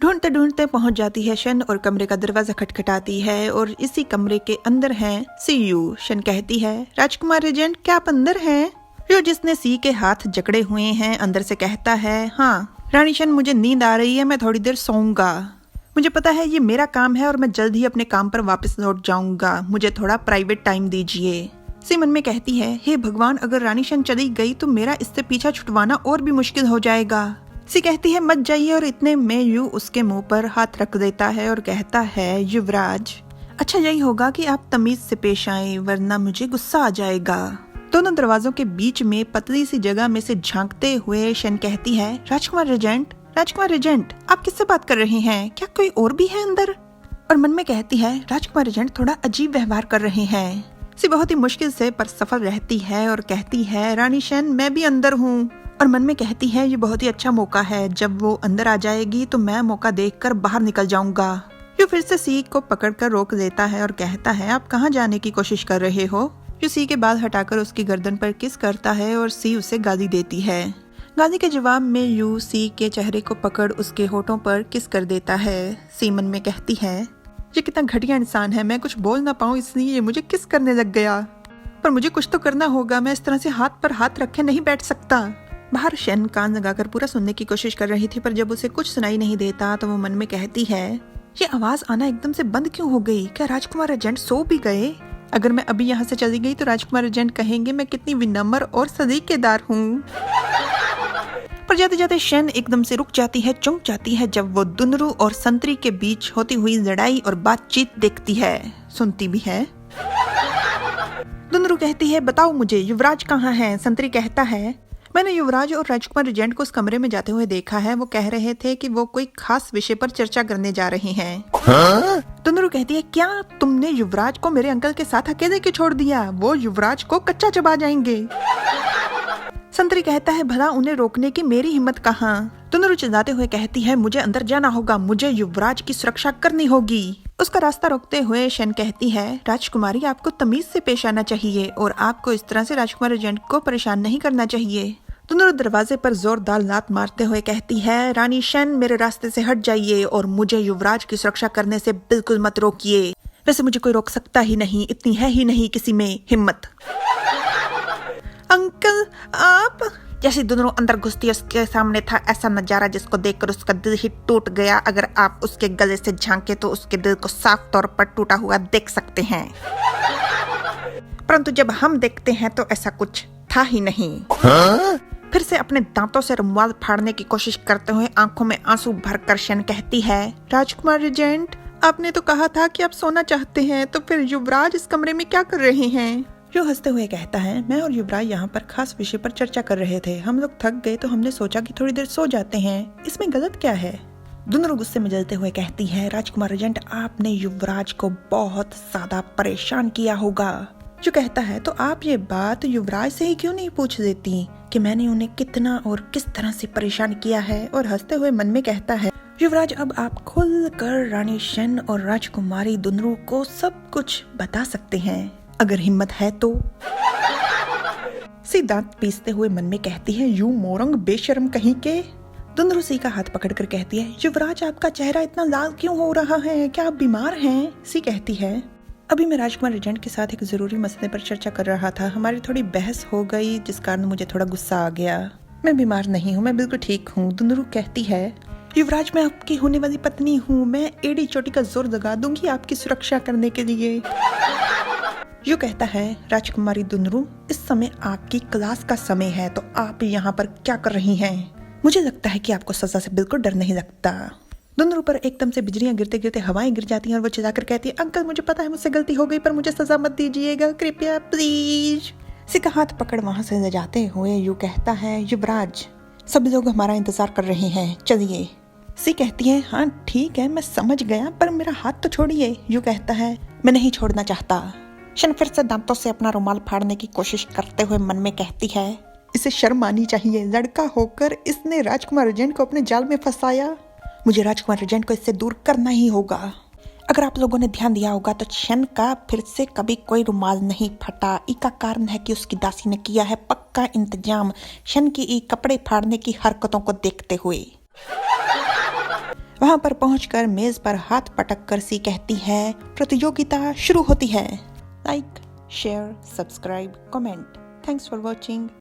ढूंढते ढूंढते पहुंच जाती है शन और कमरे का दरवाजा खटखटाती है और इसी कमरे के अंदर है सीयू। शन कहती है, राजकुमार रेजेंट क्या आप अंदर हैं? जो जिसने सी के हाथ जकड़े हुए हैं अंदर से कहता है, हाँ रानी शन, मुझे नींद आ रही है, मैं थोड़ी देर सोऊंगा। मुझे पता है ये मेरा काम है और मैं जल्द ही अपने काम पर वापस लौट जाऊंगा, मुझे थोड़ा प्राइवेट टाइम दीजिए। सी मन में कहती है, हे भगवान, अगर रानी शन चली गई तो मेरा इससे पीछा छुटवाना और भी मुश्किल हो जाएगा। सी कहती है, मत जाइए, और इतने में यू उसके मुंह पर हाथ रख देता है और कहता है, युवराज, अच्छा यही होगा कि आप तमीज से पेश आए, वरना मुझे गुस्सा आ जाएगा। दोनों दरवाजों के बीच में पतली सी जगह में से झांकते हुए शन कहती है, राजकुमार रेजेंट, राजकुमार रेजेंट, आप किससे बात कर रहे हैं? क्या कोई और भी है अंदर? और मन में कहती है, राजकुमार रेजेंट थोड़ा अजीब व्यवहार कर रहे हैं। सी बहुत ही मुश्किल से पर सफल रहती है और कहती है, रानी शन, मैं भी अंदर हूँ। और मन में कहती है, ये बहुत ही अच्छा मौका है, जब वो अंदर आ जाएगी तो मैं मौका देखकर बाहर निकल जाऊंगा। यू फिर से सी को पकड़कर रोक देता है और कहता है, आप कहाँ जाने की कोशिश कर रहे हो? यू सी के बाल हटाकर उसकी गर्दन पर किस करता है और सी उसे गाली देती है। गाली के जवाब में यू सी के चेहरे को पकड़ उसके होठों पर किस कर देता है। सी मन में कहती है, ये कितना घटिया इंसान है, मैं कुछ बोल ना पाऊँ इसलिए मुझे किस करने लग गया। पर मुझे कुछ तो करना होगा, मैं इस तरह से हाथ पर हाथ रखे नहीं बैठ सकता। बाहर शन कान लगाकर पूरा सुनने की कोशिश कर रही थी, पर जब उसे कुछ सुनाई नहीं देता तो वो मन में कहती है, ये आवाज आना एकदम से बंद क्यों हो गई? क्या राजकुमार एजेंट सो भी गए? अगर मैं अभी यहाँ से चली गई तो राजकुमार एजेंट कहेंगे मैं कितनी विनम्र और सलीकेदार हूँ। पर जाते जाते शन एकदम से रुक जाती है, चौंक जाती है जब वो दुनरू और संतरी के बीच होती हुई लड़ाई और बातचीत देखती है, सुनती भी है। दुनरू कहती है, बताओ मुझे युवराज कहाँ है? संतरी कहता है, मैंने युवराज और राजकुमार रेजेंट को उस कमरे में जाते हुए देखा है, वो कह रहे थे कि वो कोई खास विषय पर चर्चा करने जा रहे हैं। दुनरू कहती है, क्या तुमने युवराज को मेरे अंकल के साथ अकेले क्यों छोड़ दिया? वो युवराज को कच्चा चबा जाएंगे। संतरी कहता है, भला उन्हें रोकने की मेरी हिम्मत कहाँ? दुनरू चिल्लाते हुए कहती है, मुझे अंदर जाना होगा, मुझे युवराज की सुरक्षा करनी होगी। उसका रास्ता रोकते हुए शन कहती है, राजकुमारी, आपको तमीज से पेश आना चाहिए और आपको इस तरह से राजकुमार एजेंट को परेशान नहीं करना चाहिए। दुनरू दरवाजे पर जोरदार लात मारते हुए कहती है, रानी शन, मेरे रास्ते से हट जाइए और मुझे युवराज की सुरक्षा करने से बिल्कुल मत रोकिए। वैसे मुझे कोई रोक सकता ही नहीं, इतनी है ही नहीं किसी में हिम्मत। अंकल आप? जैसे दुनरू अंदर घुसती उसके सामने था ऐसा नजारा जिसको देखकर उसका दिल ही टूट गया। अगर आप उसके गले से झांके तो उसके दिल को साफ तौर पर टूटा हुआ देख सकते हैं, परंतु जब हम देखते हैं तो ऐसा कुछ था ही नहीं। फिर से अपने दांतों से रुमाल फाड़ने की कोशिश करते हुए आंखों में आंसू भरकर शन कहती है, राजकुमार रेजेंट, आपने तो कहा था कि आप सोना चाहते हैं, तो फिर युवराज इस कमरे में क्या कर रहे हैं? जो हंसते हुए कहता है, मैं और युवराज यहाँ पर खास विषय पर चर्चा कर रहे थे, हम लोग थक गए तो हमने सोचा कि थोड़ी देर सो जाते हैं, इसमें गलत क्या है? दुनरू गुस्से में जलते हुए कहती है, राजकुमार रेजेंट, आपने युवराज को बहुत ज्यादा परेशान किया होगा। जो कहता है, तो आप ये बात युवराज से ही क्यों नहीं पूछ लेती कि मैंने उन्हें कितना और किस तरह से परेशान किया है? और हंसते हुए मन में कहता है, युवराज, अब आप खुल कर रानी शन और राजकुमारी दुनरू को सब कुछ बता सकते हैं, अगर हिम्मत है तो। सी दांत पीसते हुए मन में कहती है, यू मोरंग बेशर्म कहीं के। दुनरू सी का हाथ पकड़कर कहती है, युवराज, आपका चेहरा इतना लाल क्यों हो रहा है? क्या आप बीमार हैं? सी कहती है, अभी मैं राजकुमार रेजेंट के साथ एक जरूरी मसले पर चर्चा कर रहा था, हमारी थोड़ी बहस हो गई जिस कारण मुझे थोड़ा गुस्सा आ गया। मैं बीमार नहीं हूँ, मैं बिल्कुल ठीक हूँ। दुनरू कहती है, युवराज, मैं आपकी होने वाली पत्नी हूँ, मैं एड़ी चोटी का जोर लगा दूंगी आपकी सुरक्षा करने के लिए। यू कहता है, राजकुमारी दुनरू, इस समय आपकी क्लास का समय है, तो आप यहाँ पर क्या कर रही हैं? मुझे लगता है कि आपको सजा से बिल्कुल डर नहीं लगता। दुनरू पर एकदम से बिजलियां गिरते गिरते हवाएं गिर जाती हैं और वो चिल्लाकर कहती है, अंकल, मुझे पता है मुझसे गलती हो गई, पर मुझे सजा मत दीजिएगा, कृपया प्लीज। सी का हाथ पकड़ वहां से ले जाते हुए यू कहता है, युवराज, सभी लोग हमारा इंतजार कर रहे हैं, चलिए। सी कहती है, हाँ ठीक है, मैं समझ गया, पर मेरा हाथ तो छोड़िए। यू कहता है, मैं नहीं छोड़ना चाहता। शन फिर से दांतों से अपना रुमाल फाड़ने की कोशिश करते हुए मन में कहती है, इसे शर्म आनी चाहिए, लड़का होकर इसने राजकुमार रेजेंट को अपने जाल में फंसाया। मुझे राजकुमार रेजेंट को इससे दूर करना ही होगा। अगर आप लोगों ने ध्यान दिया होगा तो शन का फिर से कभी कोई रुमाल नहीं फटा। इसका कारण है कि उसकी दासी ने किया है पक्का इंतजाम शन की कपड़े फाड़ने की हरकतों को देखते हुए। वहां पर पहुंचकर मेज पर हाथ पटक कर सी कहती है, प्रतियोगिता शुरू होती है। Like, share, subscribe, comment. Thanks for watching.